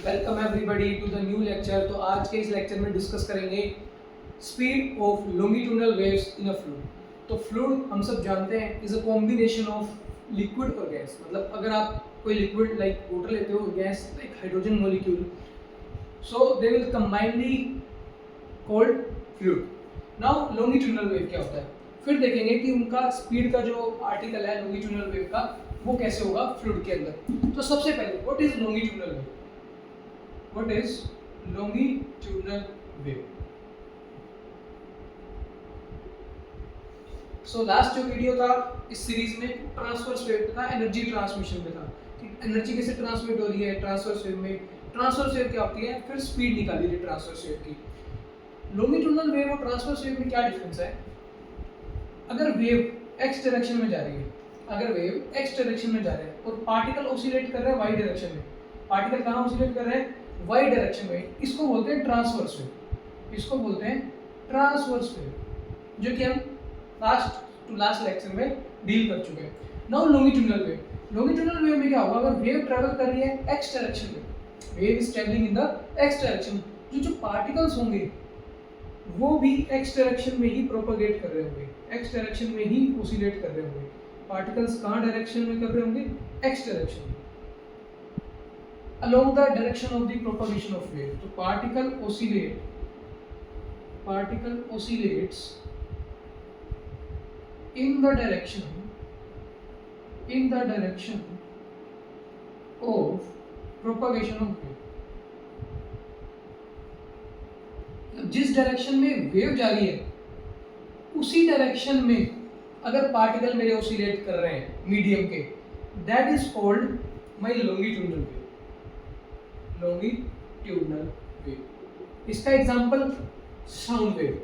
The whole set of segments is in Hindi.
Welcome everybody to the new lecture. तो आज के इस लेक्चर में डिस्कस करेंगे speed of longitudinal waves in a fluid. तो फ्लूइड हम सब जानते हैं is a combination of liquid और गैस। मतलब अगर आप कोई लिक्विड लाइक वाटर लेते हो, gas like hydrogen molecule, so they will combinedly called fluid. Now longitudinal wave क्या होता है, फिर देखेंगे कि उनका स्पीड का जो आर्टिकल है लॉन्गिट्यूडनल वेव का वो कैसे होगा फ्लूइड के अंदर। तो सबसे पहले what is longitudinal wave? What is longitudinal wave? So last जो वीडियो था इस सीरीज में ट्रांसवर्स वेव पे था, एनर्जी ट्रांसमिशन पे था कि एनर्जी कैसे ट्रांसमिट हो रही है ट्रांसवर्स वेव में। ट्रांसवर्स वेव क्या होती है, फिर स्पीड निकाली थी ट्रांसवर्स वेव की। लॉन्गिट्यूडनल वेव और ट्रांसवर्स वेव में क्या डिफरेंस है? अगर वेव एक्स डायरेक्शन में जा रही है, अगर वेव एक्स डायरेक्शन में जा रहा है और पार्टिकल ऑसिलेट कर रहा है वाई डायरेक्शन में, पार्टिकल कहाँ ऑसिलेट कर रहे हैं? वाई डायरेक्शन में, इसको बोलते हैं ट्रांसवर्स वेव। इसको बोलते हैं ट्रांसवर्स वेव, जो कि हम लास्ट लेक्चर में डील कर चुके हैं। Now longitudinal wave, longitudinal wave में क्या होगा? अगर वेव ट्रैवल कर रही है एक्स डायरेक्शन में, wave is travelling in the x direction, जो पार्टिकल्स होंगे वो भी एक्स डायरेक्शन में ही प्रोपेगेट कर रहे होंगे, एक्स डायरेक्शन में ही ऑसिलेट कर रहे होंगे। पार्टिकल्स कहाँ डायरेक्शन में कर रहे होंगे? एक्स डायरेक्शन में, along the direction of the propagation of wave. तो particle oscillates in the direction of propagation of wave. जिस डायरेक्शन में वेव जा रही है उसी डायरेक्शन में अगर पार्टिकल मेरे ऑसिलेट कर रहे हैं मीडियम के, that is called my longitudinal wave. Longitudinal wave, इसका example sound wave.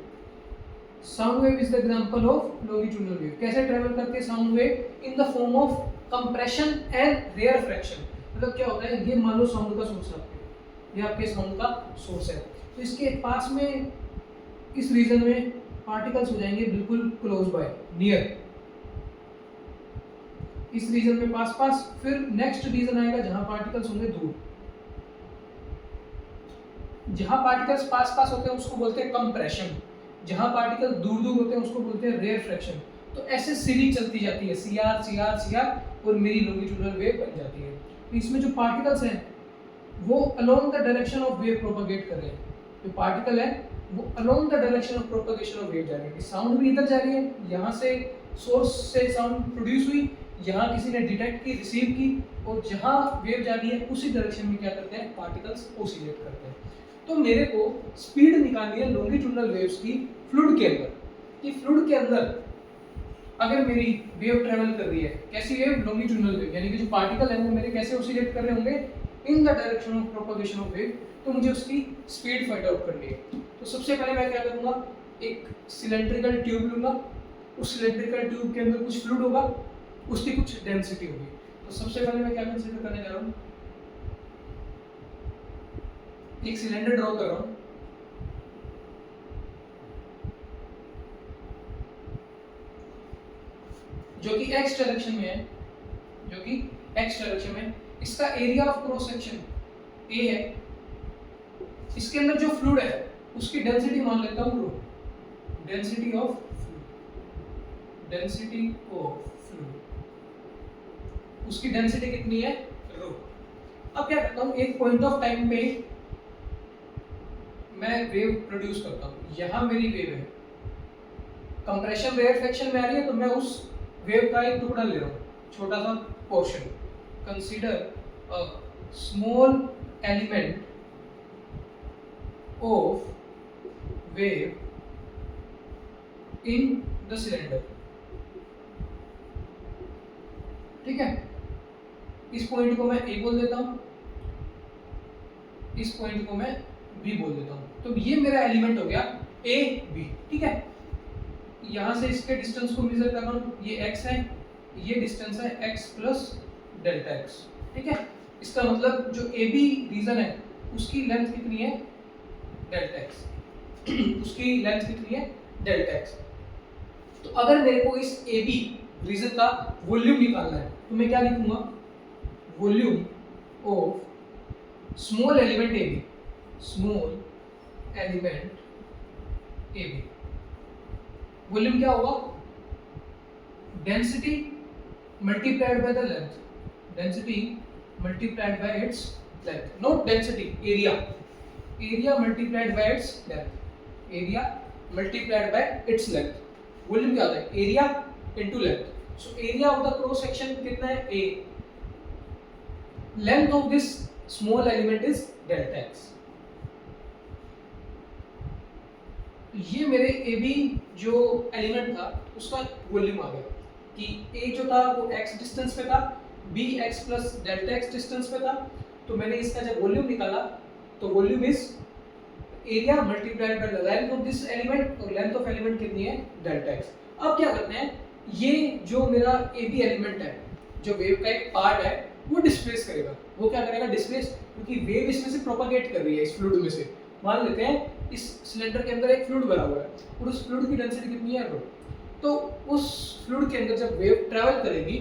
Sound wave is the example of longitudinal wave. कैसे ट्रेवल करती है sound wave? In the form of compression and rarefaction. मतलब क्या होता है, ये मान लो साउंड का सोर्स है, ये आपके साउंड का सोर्स है, तो इसके पास में इस रीजन में पार्टिकल्स हो जाएंगे बिल्कुल क्लोज बाय, नियर, इस रीजन में पास, फिर नेक्स्ट रीजन आएगा जहां पार्टिकल्स होंगे दूर। जहां पार्टिकल्स पास होते हैं उसको बोलते हैं कंप्रेशन, जहां पार्टिकल दूर होते हैं उसको बोलते हैं रेयरफ्रैक्शन। तो ऐसे सीरीज चलती जाती है, सीआर और मेरी लॉन्गिट्यूडनल वेव बन जाती है। तो इसमें जो पार्टिकल्स हैं वो along the direction of wave propagate कर रहे हैं। जो पार्टिकल है वो along the direction of propagation of wave जा रहे हैं। साउंड भी इधर जा रही है, यहाँ से सोर्स से साउंड प्रोड्यूस हुई, यहाँ किसी ने डिटेक्ट की, रिसीव की, और जहाँ वेव जा रही है उसी डायरेक्शन में क्या करते हैं पार्टिकल्स ऑसिलेट करते हैं। तो मेरे को स्पीड निकालनी है लॉन्गिट्यूडनल वेव्स की फ्लूइड के अंदर, कि फ्लूइड के अंदर अगर मेरी वेव ट्रेवल कर रही है, कैसी वेव? लॉन्गिट्यूडनल वेव, यानी कि जो पार्टिकल है वो मेरे कैसे ऑसिलेट कर रहे होंगे? In the direction of propagation of wave. तो मुझे उसकी स्पीड फाइंड आउट करनी है। तो सबसे पहले मैं क्या करूंगा, एक सिलेंड्रिकल ट्यूब लूंगा, उस सिलेंड्रिकल ट्यूब के अंदर कुछ फ्लूइड होगा, उसकी कुछ डेंसिटी होगी। तो सबसे पहले मैं क्या कंसीडर करने जा रहा हूँ, एक सिलेंडर ड्रॉ कर रहा हूं, जो कि एक्स डायरेक्शन में है, इसका area of cross section A है, इसके अंदर जो फ्लूइड है उसकी डेंसिटी मान लेता हूं रो, डेंसिटी ऑफ फ्लूइड, उसकी डेंसिटी कितनी है? रो। अब क्या करता हूं, एक पॉइंट ऑफ टाइम पे मैं वेव प्रोड्यूस करता हूँ। यहाँ मेरी वेव है, कंप्रेशन रेयरफ्रैक्शन में आ रही है, तो मैं उस वेव का एक टुकड़ा ले रहा हूँ, छोटा सा portion. Consider a small element of wave in the cylinder. ठीक है, इस पॉइंट को मैं ए बोल देता हूँ, इस पॉइंट को मैं बी बोल देता हूँ। तो ये मेरा एलिमेंट हो गया ए बी। ठीक है, यहाँ से इसके डिस्टेंस को मेजर कर रहा हूँ, ये x है, ये डिस्टेंस है x प्लस डेल्टा x। ठीक है, इसका मतलब जो ए बी रीजन है उसकी लेंथ कितनी है? Delta x। उसकी लेंथ कितनी है? Delta x। तो अगर मेरे को इस ए बी रीजन का वॉल्यूम निकालना है तो मैं क्या लिखूंगा? Volume of small element A B, small element A B, volume क्या होगा, density multiplied by the length, density multiplied by its length, not density, area, area multiplied by its length, area multiplied by its length, volume क्या होता है, area into length. So area of the cross section कितना है, a, length of this small element is delta x. ये मेरे ए बी जो एलिमेंट था उसका वॉल्यूम आ गया कि ए जो था वो x डिस्टेंस पे था, b x plus delta x distance पे था। तो मैंने इसका जब वॉल्यूम निकाला तो volume is area multiplied by the length of this element, और लेंथ ऑफ एलिमेंट कितनी है, डेल्टा x। अब क्या करते हैं, ये जो मेरा ए बी एलिमेंट है, जो वेव का एक पार्ट है, वो डिस्प्लेस करेगा। वो क्या करेगा, डिस्प्लेस, क्योंकि वेव इसमें से प्रोपागेट कर रही है इस फ्लूइड में से। मान लेते हैं इस सिलेंडर के अंदर एक फ्लूइड भरा हुआ है और उस फ्लूइड की डेंसिटी कितनी है, रो। तो उस फ्लूइड के अंदर जब वेव ट्रैवल करेगी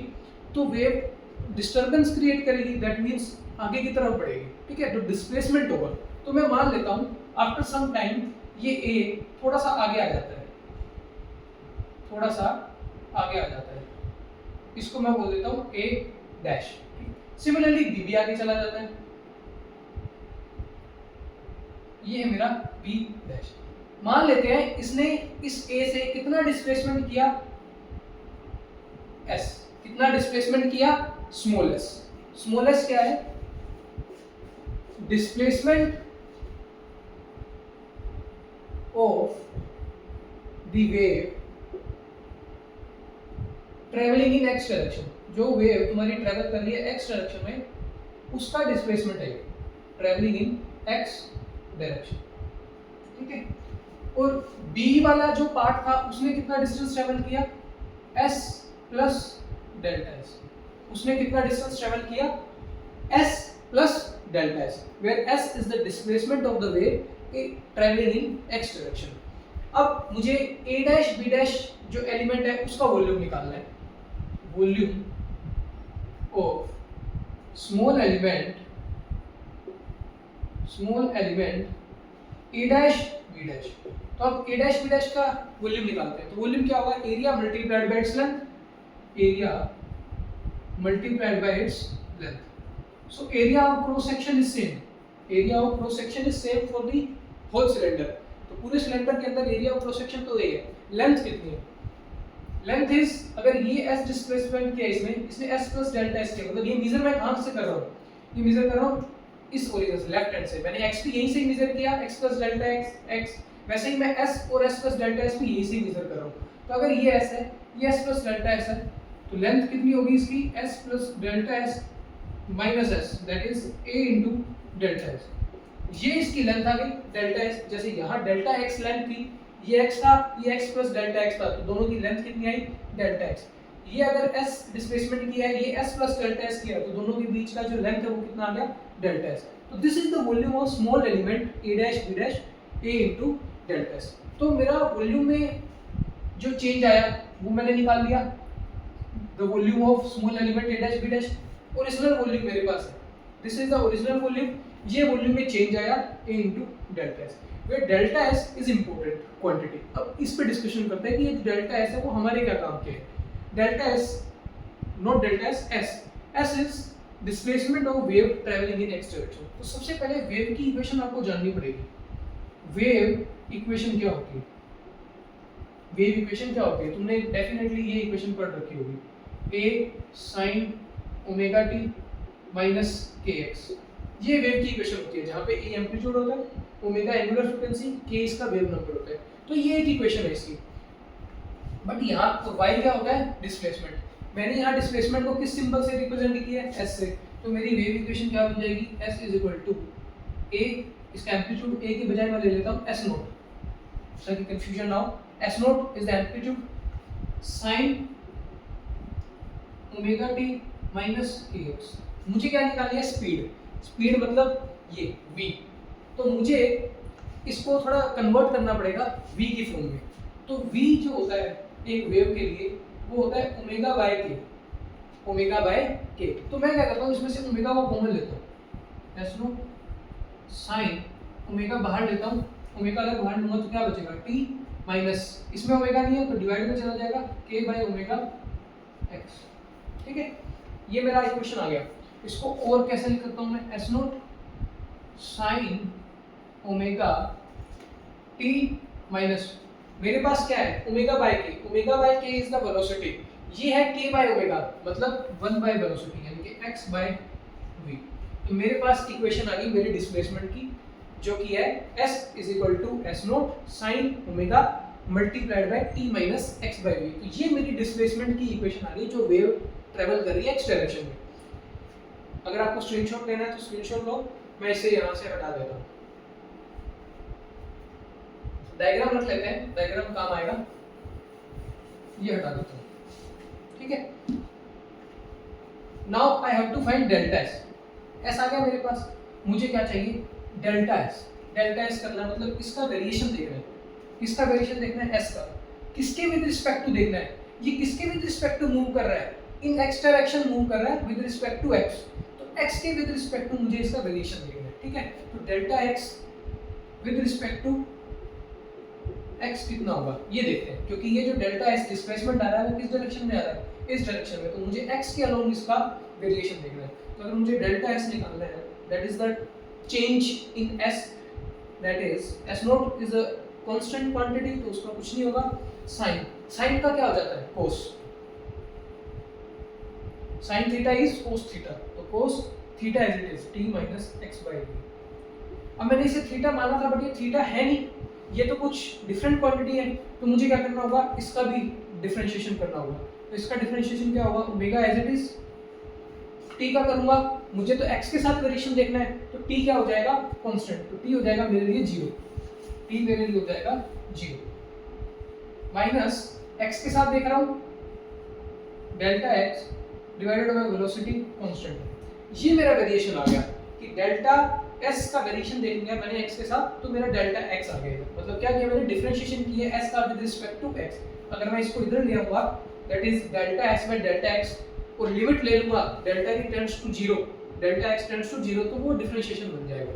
तो वेव डिस्टर्बेंस क्रिएट करेगी, दैट मींस आगे की तरफ बढ़ेगी, ठीक है, तो डिस्प्लेसमेंट होगा। तो मैं मान लेता हूँ आफ्टर सम टाइम ये ए थोड़ा सा आगे आ जाता है, थोड़ा सा आगे आ जाता है, इसको मैं बोल देता हूँ ए डैश। सिमिलरली बी भी आगे चला जाता है, ये है मेरा बी डैश। मान लेते हैं इसने इस ए से कितना डिस्प्लेसमेंट किया, एस, कितना डिस्प्लेसमेंट किया, स्मॉल एस। स्मॉल एस क्या है, displacement of the wave travelling in x direction, जो वेव तुम्हारी ट्रेवल कर रही है एक्स डायरेक्शन में, उसका डिस्प्लेसमेंट है ट्रेवलिंग इन एक्स डायरेक्शन, ठीक है। और बी वाला जो पार्ट था उसने कितना डिस्टेंस ट्रेवल किया, एस प्लस डेल्टा एस, उसने कितना डिस्टेंस ट्रेवल किया, s plus delta s, where s is the displacement of the wave travelling in x direction. अब मुझे ए डैश बी डैश जो एलिमेंट है उसका वॉल्यूम निकालना है, volume of small element A dash B dash. तो अब ए डैश बी डैश का वॉल्यूम निकालते हैं, तो वॉल्यूम क्या होगा, area multiplied by its length, area multiplied by its length. So area of cross section is same, area of cross section is same for the whole cylinder. तो पूरे सिलेंडर के अंदर एरिया ऑफ क्रॉस सेक्शन तो ये है, लेंथ कितनी है, लेंथ इज, अगर ये s डिस्प्लेसमेंट किया इसने s प्लस डेल्टा s किया, मतलब ये मेजर मैं कहां से कर रहा हूं, ये मेजर कर रहा हूं इस ओरिजिन से, लेफ्ट हैंड से। मैंने x भी यहीं से मेजर किया, x प्लस डेल्टा x, वैसे ही मैं s और s प्लस डेल्टा s भी यहीं से मेजर कर रहा हूं। तो अगर ये s है, ये s प्लस डेल्टा s है, तो लेंथ कितनी होगी इसकी, s plus delta s minus s, that is a into delta s। ये इसकी लेंथ आ गई डेल्टा s, जैसे यहां डेल्टा x लेंथ थी, ये x था, ये x प्लस डेल्टा x था, तो दोनों की लेंथ कितनी आई, डेल्टा x। ये अगर s डिस्प्लेसमेंट किया है, ये s प्लस डेल्टा s किया, तो दोनों के बीच का जो लेंथ है वो कितना आ गया, डेल्टा s। तो this is the volume of small element a dash b dash a into delta s। तो मेरा वॉल्यूम में जो चेंज आया वो मैंने निकाल लिया, the volume of small element a dash b dash. Original volume मेरे पास है, this is the original volume. ये वॉल्यूम में चेंज आया a into delta s, where delta s is important quantity। अब इस पे डिस्कशन करते हैं कि ये डेल्टा s है वो हमारे क्या काम के है। Delta s, not delta s, s is displacement of wave traveling in x direction। तो सबसे पहले वेव की इक्वेशन आपको जाननी पड़ेगी। वेव इक्वेशन क्या होती है, वेव इक्वेशन क्या होती है, तुमने डेफिनेटली ये इक्वेशन पढ़ रखी होगी, a sin omega t minus kx। ये वेव की इक्वेशन होती है जहाँ पे a एम्पलीट्यूड होता है, ओमेगा एंगुलर फ्रीक्वेंसी, k इसका वेव नंबर होता है। तो ये एक इक्वेशन है इसकी। बट यहाँ तो y क्या होता है, डिस्प्लेसमेंट। मैंने यहाँ डिस्प्लेसमेंट को किस सिंबल से रिप्रेजेंट किया है, s से। तो मेरी वेव इक्वेशन क्या बन जाएगी, s is equal to a, इसका एम्पलीट्यूड a के बजाय मैं ले लेता हूँ s नोट, ताकि कंफ्यूजन ना हो। s note is the amplitude sign omega t minus kx। मुझे क्या निकालनी है, स्पीड। स्पीड मतलब ये v, तो मुझे इसको थोड़ा कन्वर्ट करना पड़ेगा v की फॉर्म में। तो v जो होता है एक वेव के लिए वो होता है ओमेगा बाय के, ओमेगा बाय के। तो मैं क्या करता हूँ, इसमें से ओमेगा को कॉमन लेता हूँ, s नो साइन ओमेगा बाहर लेता हूँ, ओमेगा अगर बाहर लूंगा तो क्या बचेगा टी माइनस, इसमें ओमेगा नहीं है तो डिवाइड में चला जाएगा के बाई ओमेगा एक्स। ठीक है, ये मेरा इक्वेशन आ गया। इसको और कैसे लिख सकता हूँ मैं, S nought sine omega t minus, मेरे पास क्या है ओमेगा बाय के इज द वेलोसिटी, ये है के बाय ओमेगा मतलब 1 बाय वेलोसिटी यानी कि x बाय v। तो मेरे पास इक्वेशन आ गई मेरी डिस्प्लेसमेंट की, जो कि है s is equal to s nought sine omega multiplied by t minus x by v। तो ये मेरी डिस्प्लेसमेंट की इक्वेशन आ गई जो वेव ट्रेवल कर रही है x डायरेक्शन में। अगर आपको स्क्रीनशॉट लेना है तो स्क्रीनशॉट लो, मैं इसे यहाँ से हटा देता हूँ। डायग्राम रख लेते हैं, डायग्राम काम आएगा, ये हटा देता हूँ। ठीक है, now I have to find delta S. S आ गया मेरे पास, मुझे क्या चाहिए डेल्टा एस। डेल्टा एस करना है मतलब इसका वेरिएशन देखना है, किसका वेरिएशन देखना है एस का, किसके विद रिस्पेक्ट टू देखना है, ये किसके विद रिस्पेक्ट टू मूव कर रहा है, इन एक्स डायरेक्शन मूव कर रहा है विद रिस्पेक्ट टू एक्स, तो एक्स के विद रिस्पेक्ट टू मुझे इसका वेरिएशन देखना है। ठीक है, तो delta x with respect to x कितना होगा ये देखते हैं, क्योंकि ये जो डेल्टा एस डिस्प्लेसमेंट आ रहा है वो किस डायरेक्शन में आ रहा है, इस डायरेक्शन में, तो मुझे x के अलोंग इसका वेरिएशन देखना है। तो अगर मुझे डेल्टा एस निकालना है, that is the change in s, that is s not is a constant quantity, तो उसका कुछ नहीं होगा, साइन, साइन का क्या हो जाता है cos, sine theta is cos theta, तो cos theta as it is t minus x by v। अब मैंने इसे थीटा माना था बट ये थीटा है नहीं, ये तो कुछ डिफरेंट क्वांटिटी है, तो मुझे क्या करना होगा इसका भी डिफरेंशिएशन करना होगा। तो इसका डिफरेंशिएशन क्या होगा, omega as it is, t का करूंगा, मुझे तो x के साथ वेरिएशन देखना है, तो t क्या हो जाएगा कांस्टेंट, तो t हो जाएगा मेरे लिए 0, t मेरे लिए हो जाएगा 0 माइनस x के साथ देख रहा हूं delta x divided by velocity constant. ये मेरा वेरिएशन आ गया कि डेल्टा s का वेरिएशन देख लिया मैंने x के साथ, तो मेरा डेल्टा x आ गया। मतलब क्या किया मैंने, डिफरेंशिएशन की है s का विद रिस्पेक्ट टू x। अगर मैं इसको इधर ले आऊंगा that is delta s by delta x और लिमिट ले लूंगा delta t tends to 0, delta x tends to 0, तो वो डिफरेंशिएशन बन जाएगा।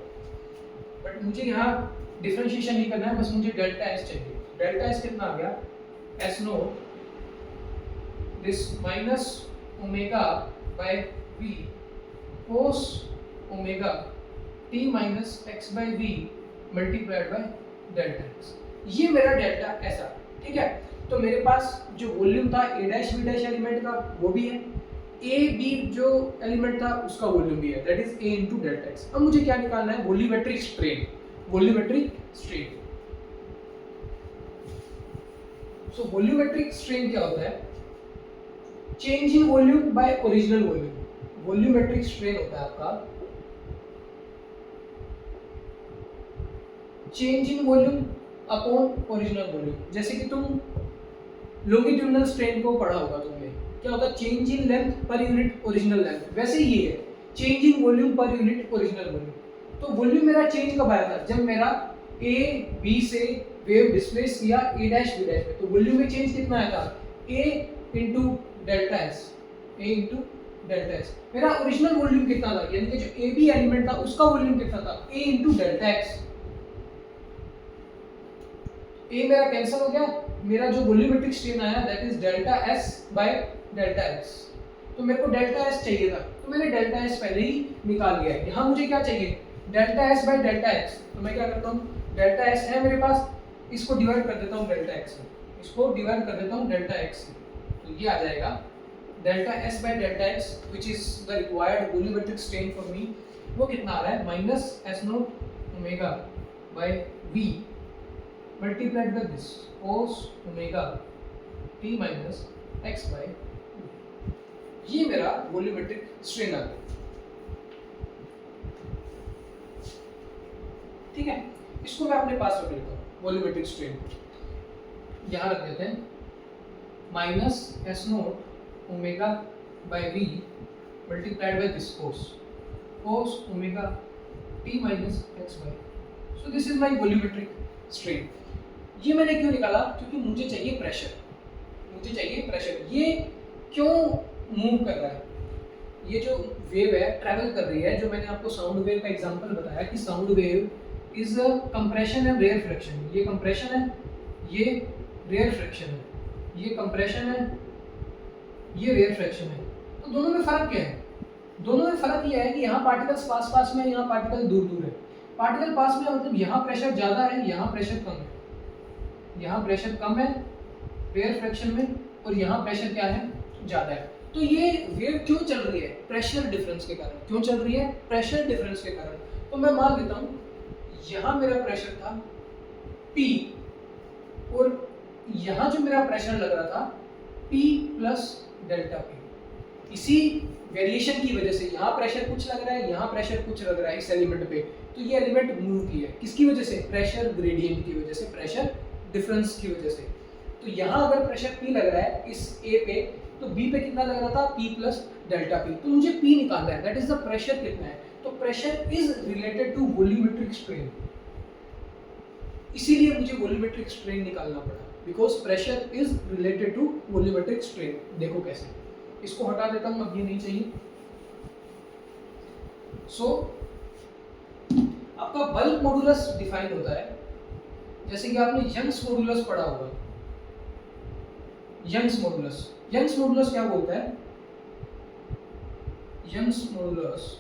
बट मुझे यहाँ डिफरेंशिएशन नहीं करना है, बस मुझे डेल्टा s चाहिए। डेल्टा s कितना आ गया, s nought this minus omega by v cos omega t minus x by v multiplied by delta x। ये मेरा डेल्टा ऐसा, ठीक है। तो मेरे पास जो वॉल्यूम था a dash b dash element का वो भी है, a b जो एलिमेंट था उसका वॉल्यूम भी है, that is a into delta x। अब मुझे क्या निकालना है, वॉल्यूमेट्रिक स्ट्रेन, वॉल्यूमेट्रिक स्ट्रेन। सो वॉल्यूमेट्रिक स्ट्रेन क्या होता है, change in volume by original volume. Volumetric strain होता है आपका change in volume upon original volume. जैसे कि तुम लॉन्गिट्यूडिनल स्ट्रेन को पढ़ा होगा तुमने, क्या होता है change in length per unit original length, वैसे ही ये है change in volume per unit original volume. तो वॉल्यूम मेरा चेंज कब आया था, जब मेरा a b से वेव डिस्प्लेस किया a डैश b डैश में, तो वॉल्यूम में चेंज कितना आया था, a into delta s, a into delta s। मेरा ओरिजिनल वॉल्यूम कितना था, यानी कि जो a b एलिमेंट था उसका वॉल्यूम कितना था, a into delta x। a मेरा कैंसिल हो गया, मेरा जो वॉल्यूमेट्रिक स्ट्रेन आया that is delta s by delta x। तो मेरे को डेल्टा s चाहिए था, तो मैंने डेल्टा s पहले ही निकाल लिया है। यहाँ मुझे क्या चाहिए, delta s by delta x। तो मैं क्या करता हूँ, डेल्टा s है मेरे पास, इसको डिवाइड कर देता हूँ डेल्टा x में, इसको डिवाइड कर देता हूँ डेल्टा x से, तो ये आ जाएगा delta s by delta x which is the required volumetric strain for me. वो कितना आ रहा है, minus s not omega by v multiplied by this cos omega t minus x by, ये मेरा वॉल्यूमेट्रिक स्ट्रेन आ गया। ठीक है, इसको मैं अपने पास रख लेता हूँ, वॉल्यूमेट्रिक स्ट्रेन को यहाँ रख देते हैं, minus s nought omega by v multiplied by this cos omega t minus x by. So this is my volumetric strain. ये मैंने क्यों निकाला, क्योंकि मुझे चाहिए प्रेशर, मुझे चाहिए प्रेशर। ये क्यों मूव कर रहा है, ये जो वेव है ट्रैवल कर रही है, जो मैंने आपको साउंड वेव का एग्जांपल बताया कि sound wave is a compression and rarefaction. ये कंप्रेशन है, ये रेयर फ्रैक्शन है, ये कंप्रेशन है, ये रेयर फ्रैक्शन है। तो दोनों में फर्क क्या है? दोनों में फर्क ये है कि यहाँ पार्टिकल्स पास पास में, यहाँ पार्टिकल दूर दूर है। पार्टिकल पास में मतलब यहाँ प्रेशर ज़्यादा है, यहाँ प्रेशर कम है। यहाँ प्रेशर कम है रेयर फ्रैक्शन में, और यहाँ प्रेशर क्या है? ज़्यादा है। तो ये वेव क्यों चल रही है? प्रेशर डिफरेंस के कारण। क्यों चल रही है? प्रेशर डिफरेंस के कारण। तो मैं मान लेता हूँ यहाँ मेरा प्रेशर था P, और यहाँ जो मेरा प्रेशर लग रहा था P प्लस डेल्टा P। इसी वेरिएशन की वजह से यहाँ प्रेशर कुछ लग रहा है, यहाँ प्रेशर कुछ लग रहा है इस एलिमेंट पे, तो ये एलिमेंट मूव किया है। किसकी वजह से? प्रेशर ग्रेडियंट की वजह से, प्रेशर डिफरेंस की वजह से। तो यहाँ अगर प्रेशर P लग रहा है इस A पे, तो B पे कितना लग रहा था? P plus delta P। तो मुझे P निकालना है, दैट इज द प्रेशर कितना है। तो pressure is related to volumetric strain, इसीलिए मुझे वॉल्यूमेट्रिक स्ट्रेन निकालना पड़ा, because pressure is related to volumetric strain. देखो कैसे, इसको हटा देता हूं, अब ये नहीं चाहिए। सो आपका बल्क मॉडुलस डिफाइन होता है, जैसे कि आपने यंग्स मॉडुलस पढ़ा होगा। यंग्स मॉडुलस, यंग्स मॉडुलस क्या बोलता है? यंग्स मॉडुलस,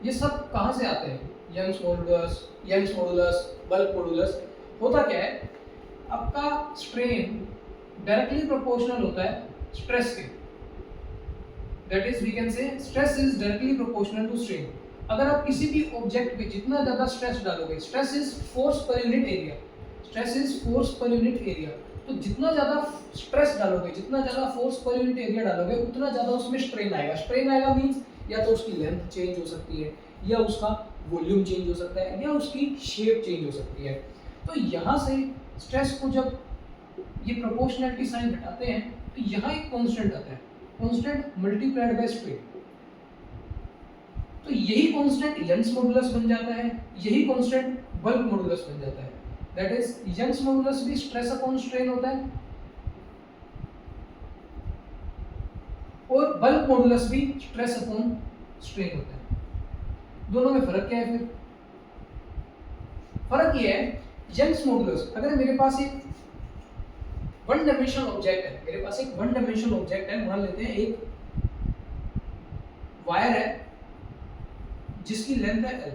ये सब कहां से आते हैं? Young's modulus, bulk modulus. होता क्या है, आपका स्ट्रेन डायरेक्टली प्रोपोर्शनल होता है स्ट्रेस के। That is we can say stress is directly proportional to strain. अगर आप किसी भी ऑब्जेक्ट पे जितना ज्यादा स्ट्रेस डालोगे, stress is force per unit area, stress is force per unit area, तो जितना ज्यादा स्ट्रेस डालोगे, जितना ज्यादा फोर्स पर यूनिट एरिया डालोगे, उतना ज्यादा उसमें स्ट्रेन आएगा। स्ट्रेन आएगा मींस या तो उसकी लेंथ चेंज हो सकती है, या उसका वॉल्यूम चेंज हो सकता है, या उसकी शेप चेंज हो सकती है। तो यहाँ से स्ट्रेस को जब ये प्रोपोर्शनलिटी साइन हटाते हैं, तो यहाँ एक कांस्टेंट आता है, कांस्टेंट मल्टीप्लाइड बाय स्ट्रेन। तो यही कांस्टेंट यंग्स मॉडुलस बन जाता है, यही कांस्टेंट बल्क मॉडुलस बन जाता है। दैट इज यंग्स मॉडुलस भी स्ट्रेस अपॉन स्ट्रेन होता है, और बल्क मॉडुलस भी स्ट्रेस अपॉन स्ट्रेन होता है। दोनों में फर्क क्या है? फिर फर्क ये है, यंग्स मॉडुलस, अगर मेरे पास एक वन डायमेंशनल ऑब्जेक्ट है, मेरे पास एक वन डायमेंशनल ऑब्जेक्ट है, मान लेते हैं एक वायर है जिसकी लेंथ है L,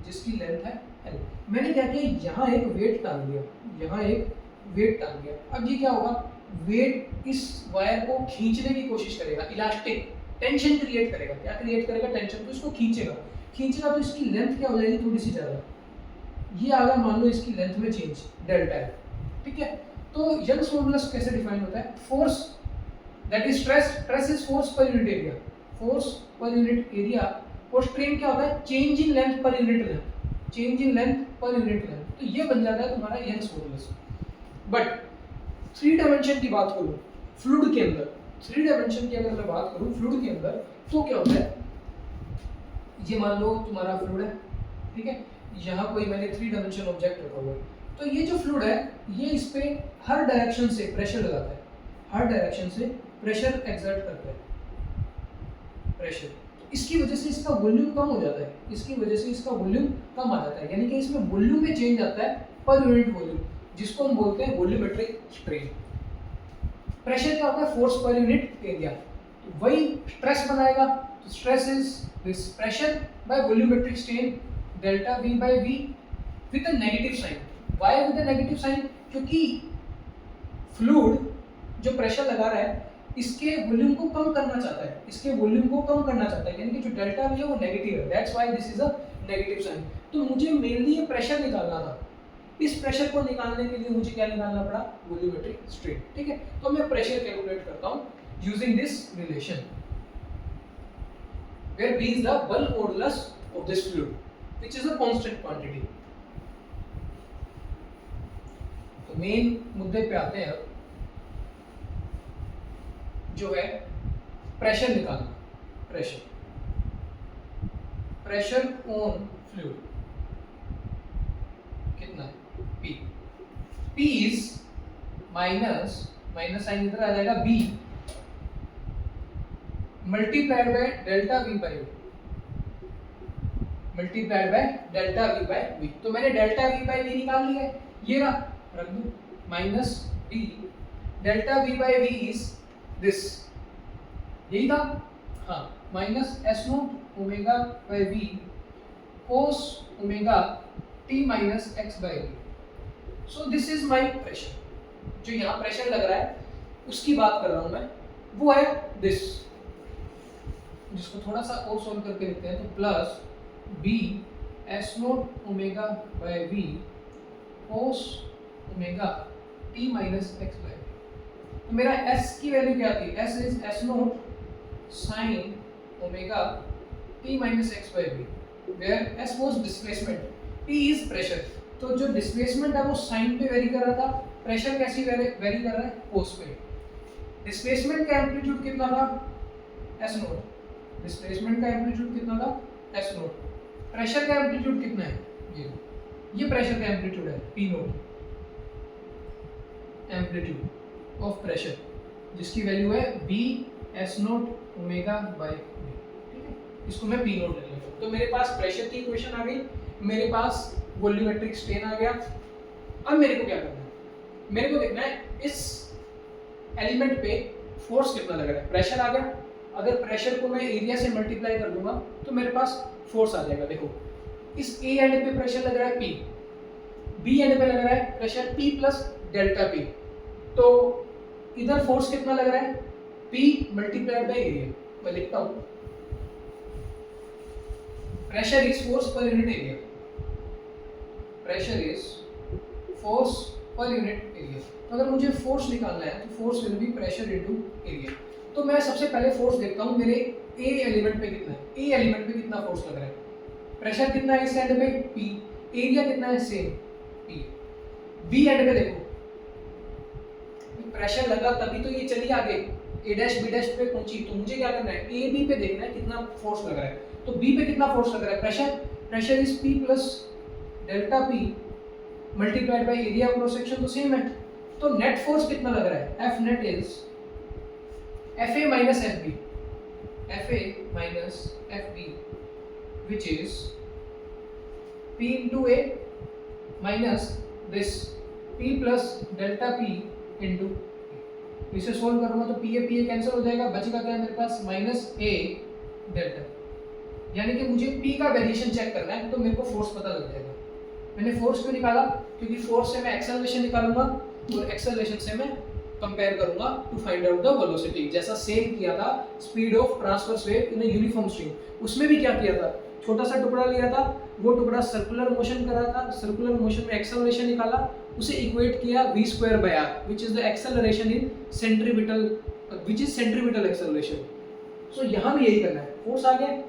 जिसकी लेंथ है L। मैंने क्या किया, यहाँ एक वेट टांग दिया, यहाँ एक वेट टांग दिया। अब ये क्या होगा, वेट इस वायर को खींचने की कोशिश करेगा, इलास्टिक टेंशन क्रिएट करेगा। क्या क्रिएट करेगा? टेंशन। तो इसको खींचेगा, खींचेगा तो इसकी लेंथ क्या हो जाएगी? थोड़ी सी ज़्यादा। ये आ गया, मान लो इसकी लेंथ में चेंज, डेल्टा है, ठीक है। तो यंग्स मॉडुलस कैसे डिफाइन होता है? Force that is stress, stress is force per unit area, force per unit area, और स्ट्रेन क्या होता है? Change in length per unit length, change in length per unit length. तो ये बन जाता है तुम्हारा यंग्स मॉडुलस। बट 3 डायमेंशन की बात करूं फ्लूइड के अंदर, 3 डायमेंशन की अगर मैं बात करूं फ्लूइड के अंदर, तो क्या होता है, ये मान लो तुम्हारा फ्लूइड है, ठीक है, यहाँ कोई मैंने 3 डायमेंशन ऑब्जेक्ट रखा हुआ है। तो ये जो फ्लूइड है, ये इस पे हर डायरेक्शन से प्रेशर लगाता है, हर डायरेक्शन से प्रेशर एक्सर्ट करता है, प्रेशर। तो इसकी वजह से इसका वॉल्यूम कम हो जाता है, इसकी वजह से इसका वॉल्यूम कम आ जाता है, यानी कि इसमें वॉल्यूम में चेंज आता है पर यूनिट वॉल्यूम, जिसको हम बोलते हैं वॉल्यूमेट्रिक स्ट्रेन। प्रेशर क्या होता है? Force per unit area. तो वही स्ट्रेस बनाएगा, तो stress is this pressure by volumetric strain delta V by V with a negative sign. Why with a negative sign? क्योंकि फ्लूइड जो प्रेशर लगा रहा है, इसके वॉल्यूम को कम करना चाहता है, इसके वॉल्यूम को कम करना चाहता है, यानी कि जो डेल्टा V है वो नेगेटिव है, that's why this is a negative sign. तो मुझे मेनली ये प्रेशर निकालना था, इस प्रेशर को निकालने के लिए मुझे क्या निकालना पड़ा? वॉल्यूमेट्रिक स्ट्रेन, ठीक है। तो मैं प्रेशर कैलकुलेट करता हूं using this relation, where B is the bulk modulus of this fluid, which is a constant quantity. तो मेन मुद्दे पे आते हैं, जो है प्रेशर निकालना। प्रेशर ऑन फ्लूइड कितना है? P। P is minus sign इधर आ जाएगा, B multiplied by delta V by V, multiplied by delta V by we. तो मैंने डेल्टा वी बाई वी निकाल लिया है, ये रहा, रख दो minus V delta V by V is this, यही था, हाँ, minus s nought omega by v cos omega t minus x by v. So this is my pressure, जो यहाँ प्रेशर लग रहा है उसकी बात कर रहा हूँ मैं, वो है दिस, जिसको थोड़ा सा और सोल्व करके लिखते हैं, तो plus B s nought omega by v cos omega t minus x by we. तो मेरा एस की वैल्यू क्या थी, s is s nought sine omega t minus x by v, where s was displacement, t is pressure. तो जो डिस्प्लेसमेंट है वो साइन पे वेरी कर रहा था, प्रेशर कैसे वेरी कर रहा है, कोस पे। डिस्प्लेसमेंट का एम्पलीट्यूड कितना था, एस नोट, डिस्प्लेसमेंट का एम्पलीट्यूड कितना था, एस नोट। प्रेशर का एम्पलीट्यूड कितना है, ये प्रेशर का एम्पलीट्यूड है, P nought, amplitude of pressure, जिसकी वैल्यू है B s nought omega by v, ठीक है, इसको मैं पी नोट ले लेता हूं। तो मेरे पास प्रेशर की इक्वेशन आ गई, मेरे पास वॉल्यूमेट्रिक स्ट्रेन आ गया। अब मेरे को क्या करना है, मेरे को देखना है इस एलिमेंट पे फोर्स कितना लग रहा है, प्रेशर आ गया, अगर प्रेशर को मैं एरिया से मल्टीप्लाई कर दूंगा तो मेरे पास फोर्स आ जाएगा। देखो इस ए एंड पे प्रेशर लग रहा है P, बी एंड पे लग रहा है pressure P plus delta P, तो इधर फोर्स कितना लग रहा है, P मल्टीप्लाइड बाय एरिया। मैं लिखता हूं pressure is force per unit area, pressure is force per unit area. तो अगर मुझे फोर्स निकालना है तो force will be pressure into area. तो मैं सबसे पहले फोर्स देखता हूं मेरे ए एलिमेंट पे कितना है, ए एलिमेंट पे कितना फोर्स लग रहा है, प्रेशर कितना है इस एंड पे P, एरिया कितना है सेम P। बी एंड पे देखो प्रेशर लगा तभी तो ये चली आगे ए डैश बी डैश पे पहुंची, तो मुझे क्या करना है, ए बी पे देखना है कितना फोर्स लग रहा है। तो बी पे कितना फोर्स लग रहा है, pressure is P plus delta P multiplied by area of cross section, तो सेम है। तो नेट फोर्स कितना लग रहा है, F net is FA minus FB, FA minus FB, which is P into A minus this P plus delta P into A। इसे सोल्व करूंगा तो PA कैंसिल हो जाएगा, बचेगा क्या मेरे पास, माइनस A डेल्टा। यानी कि मुझे P का वेरिएशन चेक करना है, तो मेरे को फोर्स पता लग जाएगा। मैंने फोर्स क्यों निकाला, क्योंकि फोर्स से मैं एक्सेलरेशन निकालूंगा और एक्सेलरेशन से मैं कंपेयर करूंगा to find out the velocity, जैसा सेम किया था speed of transverse wave in a uniform stream. उसमें भी क्या किया था, छोटा सा टुकड़ा लिया था, वो टुकड़ा सर्कुलर मोशन कर रहा था, सर्कुलर मोशन में एक्सेलरेशन निकाला, उसे इक्वेट किया v square by r, which is the acceleration in centripetal, which is centripetal acceleration. So यहां भी यही करना है, फोर्स आ गया,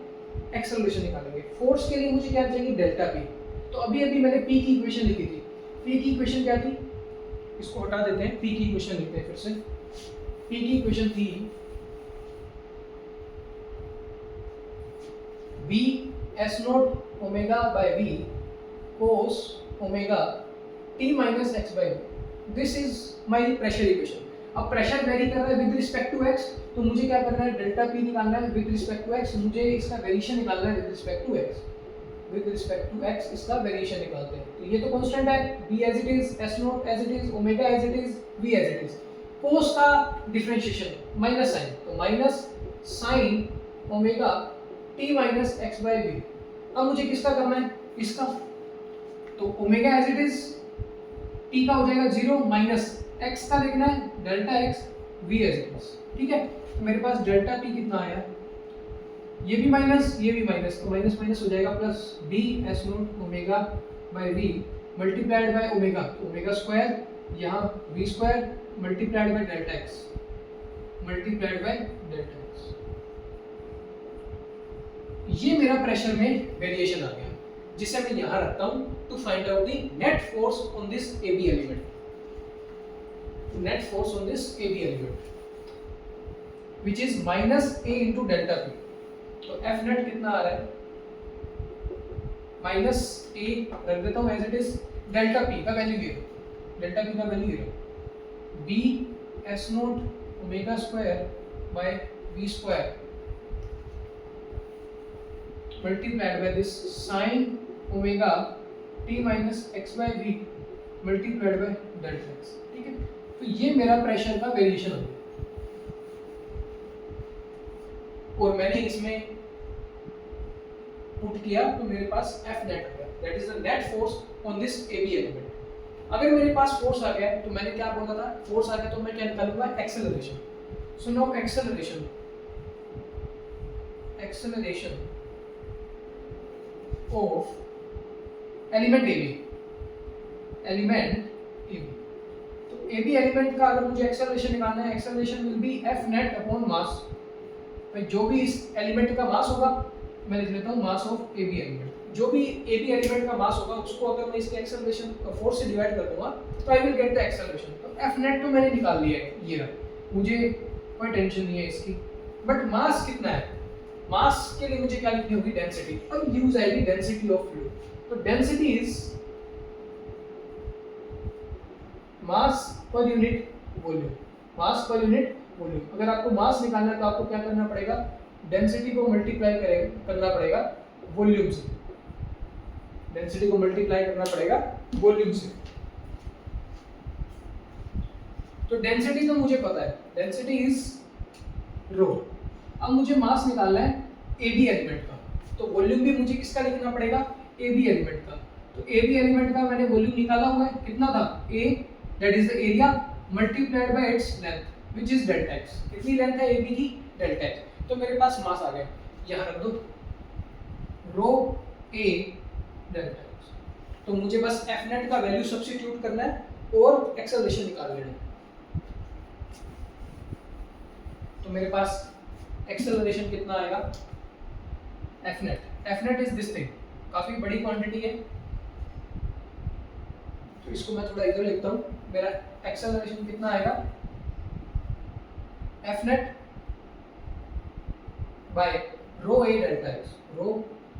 एक्सेलरेशन निकालेंगे। फोर्स के लिए मुझे क्या चाहिए, डेल्टा p। तो अभी मैंने p की इक्वेशन लिखी थी, p की इक्वेशन क्या थी, इसको हटा देते हैं, P की इक्वेशन लिखते हैं फिर से। P की इक्वेशन थी B S nought omega by V cos omega T minus x by V। This is my pressure equation. अब प्रेशर वेरी कर रहा है विद रिस्पेक्ट टू x, तो मुझे क्या करना है, डेल्टा P निकालना है विद रिस्पेक्ट टू x, मुझे इसका वेरिएशन निकालना है with respect to x, with respect to x इसका वेरिएशन निकालते हैं। तो ये तो कांस्टेंट है, b as it is, s nought as it is, omega as it is, v as it is. cos का डिफरेंशिएशन माइनस साइन, तो minus sine omega t minus x by v। अब मुझे किसका करना है, इसका, तो omega as it is, t का हो जाएगा 0 माइनस x का लिखना है delta x, v as it is, ठीक है। तो मेरे पास डेल्टा p कितना आया, ये भी माइनस, ये भी माइनस, तो माइनस माइनस हो जाएगा plus b s nought omega by v multiplied by omega, तो ओमेगा स्क्वायर, यहाँ v square multiplied by delta x, multiplied by delta x। ये मेरा प्रेशर में वेरिएशन आ गया, जिसे मैं यहाँ रखता हूँ to find out the net force on this AB element, net force on this AB element which is minus a into delta p। तो F नेट कितना आ रहा है, माइनस a रख देता हूँ as it is, delta p का वैल्यू ये, डेल्टा p का वैल्यू ये, b s nought omega square by v square multiplied by this sine omega t minus x by v multiplied by delta x. ठीक है, तो ये मेरा प्रेशर का वेरिएशन हो गया और मैंने इसमें पुट किया तो मेरे पास F नेट आ गया, that is the net force on this AB element. अगर मेरे पास फोर्स आ गया तो मैंने क्या बोला था, फोर्स आ गया तो मैं क्या निकालूंगा, acceleration. So now acceleration of element AB, तो AB एलिमेंट का अगर मुझे एक्सेलरेशन निकालना है, acceleration will be F net upon mass, जो भी इस एलिमेंट का मास होगा मैं लिख लेता हूँ मास ऑफ AB एलिमेंट, जो भी AB एलिमेंट का मास होगा उसको अगर मैं इसके एक्सेलरेशन फोर्स से डिवाइड कर दूंगा तो I will get the acceleration. तो F नेट तो मैंने निकाल लिया है, ये रहा, मुझे कोई टेंशन नहीं है इसकी। बट मास कितना है, मास के लिए मुझे क्या लिखनी होगी, डेंसिटी। अब यूज आएगी डेंसिटी ऑफ फ्लूइड, तो density is mass per unit volume, mass per unit volume. अगर आपको मास निकालना है तो आपको क्या करना पड़ेगा, डेंसिटी को मल्टीप्लाई करना पड़ेगा वॉल्यूम से, डेंसिटी को मल्टीप्लाई करना पड़ेगा वॉल्यूम से। तो डेंसिटी तो मुझे पता है, डेंसिटी इज रो। अब मुझे मास निकालना है AB एलिमेंट का, तो वॉल्यूम भी मुझे किसका लिखना पड़ेगा, AB एलिमेंट का। तो AB एलिमेंट का मैंने वॉल्यूम निकाला हुआ है, कितना था, A that is the area multiplied by its length which is delta x। कितनी लेंथ है AB की, डेल्टा x। तो मेरे पास मास आ गया, यहाँ रख दो रो A डेल्टा x। तो मुझे बस F नेट का वैल्यू सब्स्टिट्यूट करना है और एक्सेलरेशन निकाल लेना है। तो मेरे पास एक्सेलरेशन कितना आएगा, F net is this thing, काफी बड़ी क्वांटिटी है तो इसको मैं थोड़ा इधर लिखता हूँ। मेरा एक्सेलरेशन कितना आएगा, F net by rho A delta x, rho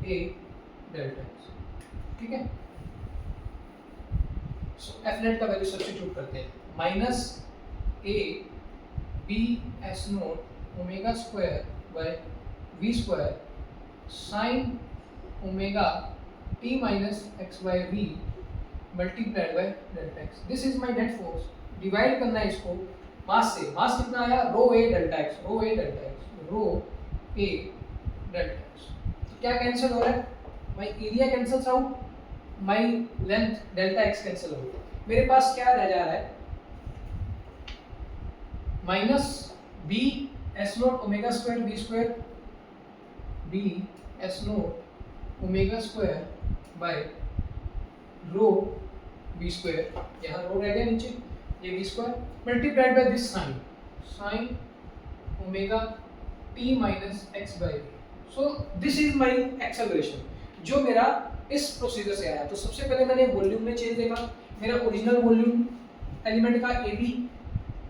A delta x। ठीक है, सो F नेट का वैल्यू सब्स्टिट्यूट करते हैं, minus A B S nought omega square by V square sine omega T minus x by V multiplied by delta x। This is my net force. Divide करना है इसको मास से, मास कितना आया, rho A delta x, rho A delta x, rho A delta x। तो क्या कैंसिल हो रहा है, my area cancels out, my length delta x cancel हो गया। मेरे पास क्या रह जा रहा है, minus B S nought omega square V square, B S nought omega square by rho V square, यहाँ रो रह गया नीचे, ये V square multiplied by this sine omega T minus x by V। So this is my acceleration जो मेरा इस प्रोसीजर से आया। तो सबसे पहले मैंने वॉल्यूम में चेंज देखा, मेरा ओरिजिनल वॉल्यूम एलिमेंट का AB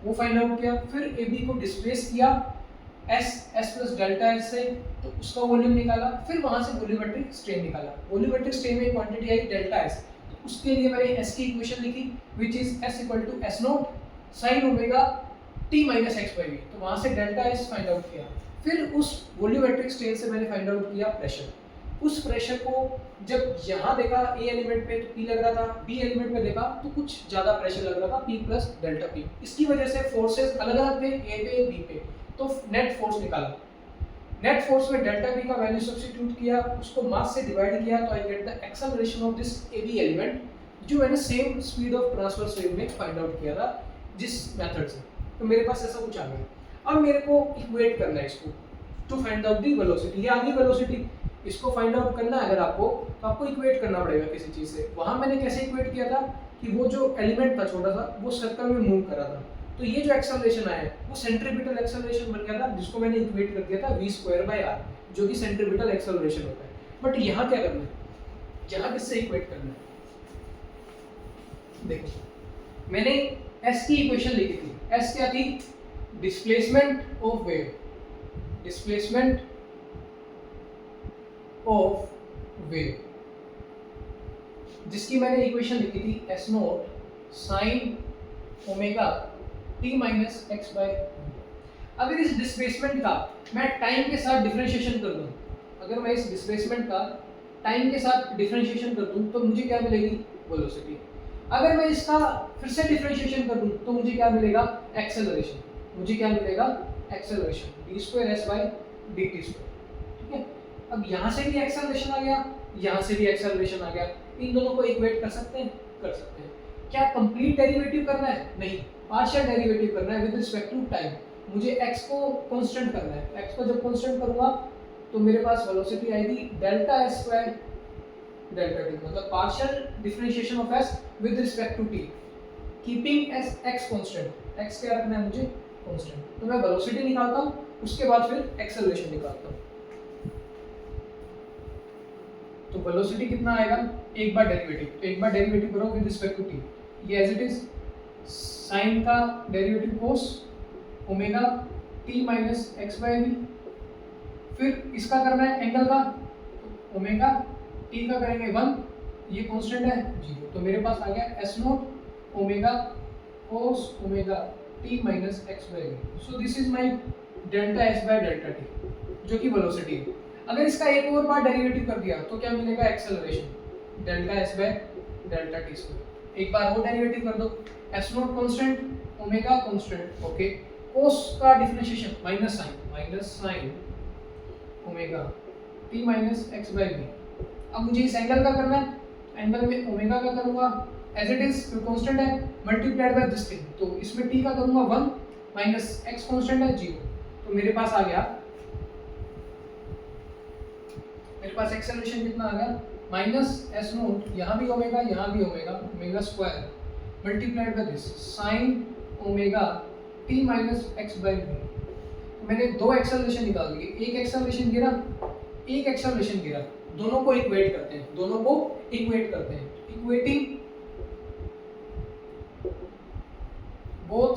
वो फाइंड आउट किया, फिर AB को डिस्प्लेस किया S प्लस डेल्टा S से, तो उसका वॉल्यूम निकाला, फिर वहां से वॉल्यूमेट्रिक स्ट्रेन निकाला। वॉल्यूमेट्रिक स्ट्रेन में क्वांटिटी आई डेल्टा S, तो उसके लिए मैंने S की इक्वेशन लिखी which is S equal to S nought sine omega T minus x by V। तो वहां से डेल्टा S फाइंड आउट किया, फिर उस वॉल्यूमेट्रिक स्ट्रेन से मैंने फाइंड आउट किया प्रेशर। उस प्रेशर को जब यहाँ देखा A एलिमेंट पे तो P लग रहा था, B एलिमेंट पे देखा तो कुछ ज़्यादा प्रेशर लग रहा था, P प्लस डेल्टा P। इसकी वजह से फोर्सेस अलग अलग थे A पे B पे, तो नेट फोर्स निकाला। नेट फोर्स में डेल्टा P का वैल्यू सब्स्टिट्यूट किया, उसको मास से डिवाइड किया, तो I get the acceleration of this AB element, जो मैंने same speed of transverse wave में फाइंड आउट किया था जिस मेथड से। तो मेरे पास ऐसा कुछ आ गया। अब मेरे को इक्वेट करना है इसको to find out the velocity. ये आ गई वेलोसिटी, इसको फाइंड आउट करना है अगर आपको, तो आपको इक्वेट करना पड़ेगा किसी चीज़ से। वहाँ मैंने कैसे इक्वेट किया था कि वो जो एलिमेंट था छोटा सा, वो सर्कल में मूव कर रहा था, तो ये जो एक्सेलरेशन आया वो सेंट्रीपिटल एक्सेलरेशन बन गया था, जिसको मैंने इक्वेट कर दिया था V स्क्वायर बाय R, जो कि सेंट्रीपिटल एक्सेलरेशन होता है। बट यहाँ क्या करना है, यहाँ किससे इक्वेट करना है, देखो मैंने S की इक्वेशन लिखी थी। S क्या थी, displacement of wave, displacement of wave, जिसकी मैंने इक्वेशन लिखी थी S nought sine omega T minus x by. अगर इस डिस्प्लेसमेंट का मैं टाइम के साथ डिफरेंशिएशन कर दूं, अगर मैं इस डिस्प्लेसमेंट का टाइम के साथ डिफरेंशिएशन कर दूं तो मुझे क्या मिलेगी, वेलोसिटी। अगर मैं इसका फिर से डिफरेंशिएशन कर दूं तो मुझे क्या मिलेगा, एक्सेलरेशन। मुझे क्या मिलेगा, एक्सेलरेशन, d²s/dt²। ठीक है, अब यहाँ से भी एक्सेलरेशन आ गया, यहाँ से भी एक्सेलरेशन आ गया, इन दोनों को इक्वेट कर सकते हैं, कर सकते हैं। क्या कंप्लीट डेरिवेटिव करना है, नहीं, पार्शियल डेरिवेटिव करना है विद रिस्पेक्ट टू टाइम। मुझे x को कांस्टेंट करना है, x को जब कांस्टेंट करूंगा तो मेरे पास वेलोसिटी आएगी delta s square delta t, मतलब partial differentiation of s with respect to t, keeping x constant. x क्या रखना है मुझे, कांस्टेंट। तो मैं वेलोसिटी निकालता हूं, उसके बाद फिर एक्सेलरेशन निकालता हूं। तो वेलोसिटी कितना आएगा, एक बार डेरिवेटिव करो विद रिस्पेक्ट टू t, ये एज इट इज साइन का derivative cos omega t minus x by v. फिर इसका करना है एंगल का, ओमेगा t का करेंगे 1, ये कांस्टेंट है 0, तो मेरे पास आ गया s not omega cos omega t minus x by v. So this is my delta s by delta t, जो कि वेलोसिटी है। अगर इसका एक और बार डेरिवेटिव कर दिया तो क्या मिलेगा, acceleration, delta s by delta t square. एक बार वो डेरिवेटिव कर दो, s not constant omega constant, okay, cos का differentiation minus sine omega t minus x by v. अब मुझे इस एंगल का करना है, एंगल में ओमेगा का करूंगा एज इट इज, कांस्टेंट है, मल्टीप्लाइड बाय दिस थिंग, तो इसमें t का करूंगा 1 माइनस x कांस्टेंट है 0, तो मेरे पास आ गया, मेरे पास एक्सेलरेशन कितना आ गया, माइनस s नोट, यहाँ भी omega omega square multiplied by this sine omega t minus x by v. मैंने दो एक्सेलरेशन निकाल दिए, एक एक्सेलरेशन गिरा, दोनों को इक्वेट करते हैं, इक्वेटिंग बोथ।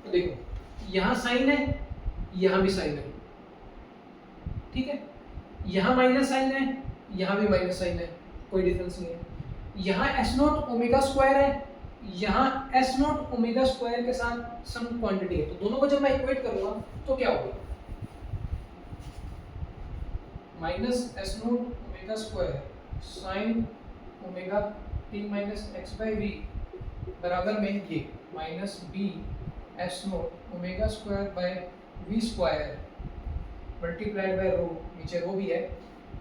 तो देखो यहाँ साइन है, यहाँ भी साइन है, ठीक है, यहाँ माइनस साइन है, यहाँ भी माइनस साइन है, कोई डिफरेंस नहीं है। यहाँ s नॉट ओमेगा स्क्वायर है, यहाँ s नॉट ओमेगा स्क्वायर के साथ सम क्वांटिटी है, तो दोनों को जब मैं इक्वेट करूंगा तो क्या होगा, minus s not omega square sine omega t minus x by v बराबर में ये minus b s not omega square by v square multiplied by rho, नीचे रो भी है,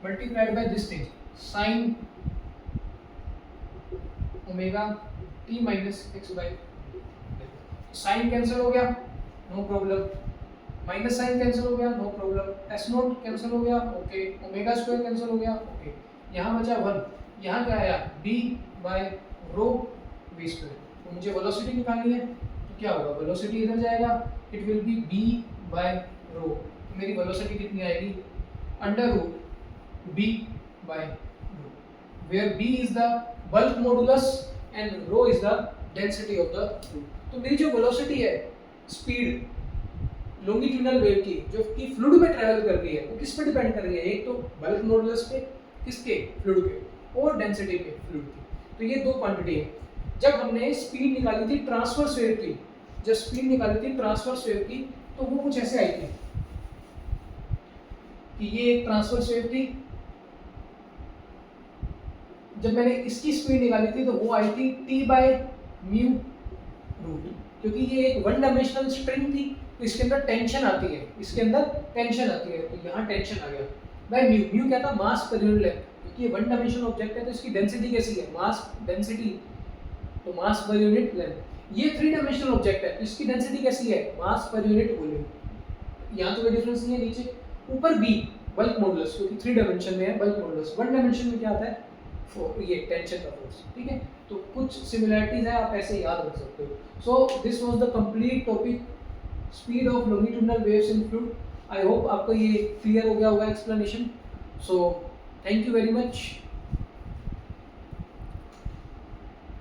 multiplied by this thing sine omega t minus x by, sine cancel हो गया, no problem, minus sine cancel हो गया, no problem, s not cancel हो गया, ओके, ओमेगा स्क्वायर कैंसिल हो गया, ओके, यहाँ बचा 1, यहाँ क्या आया b by rho v square. तो मुझे वेलोसिटी निकालनी है, तो क्या होगा, वेलोसिटी इधर जाएगा, it will be b by rho, मेरी वेलोसिटी कितनी आएगी, under root b by rho, where b is the bulk modulus and rho is the density of the fluid. तो मेरी जो वेलोसिटी है, स्पीड लॉन्गिट्यूडनल वेव की जो कि फ्लूइड में ट्रैवल कर रही है, वो किस पे डिपेंड कर रही है, एक तो बल्क मॉडुलस पे, किसके, फ्लूइड पे, और डेंसिटी पे फ्लूइड की। तो ये दो क्वांटिटी है। जब हमने स्पीड निकाली थी ट्रांसवर्स वेव की, तो वो कुछ ऐसे आई थी कि ये एक ट्रांसवर्स वेव थी, जब मैंने इसकी स्पीड निकाली थी तो वो आई थी t बाय म्यू रूट, क्योंकि ये एक वन डायमेंशनल स्ट्रिंग थी, तो इसके अंदर टेंशन आती है, तो यहाँ टेंशन आ गया बाय म्यू क्या था, मास पर यूनिट लेंथ, क्योंकि ये वन डायमेंशनल ऑब्जेक्ट है तो इसकी डेंसिटी कैसी है, मास डेंसिटी, तो मास पर यूनिट लेंथ। ये थ्री डायमेंशनल ऑब्जेक्ट है तो इसकी डेंसिटी कैसी है, मास पर यूनिट वॉल्यूम। यहाँ तो कोई डिफरेंस नहीं है, नीचे ऊपर b बल्क मॉडुलस, क्योंकि थ्री डायमेंशन में है बल्क मॉडुलस, वन डायमेंशन में क्या आता है, ये टेंशन का फोर्स, ठीक है। तो कुछ सिमिलरिटीज है, आप ऐसे याद रख सकते हो। So this was the complete topic, speed of longitudinal waves in fluid. I hope आपको ये क्लियर हो गया होगा explanation. So thank you very much.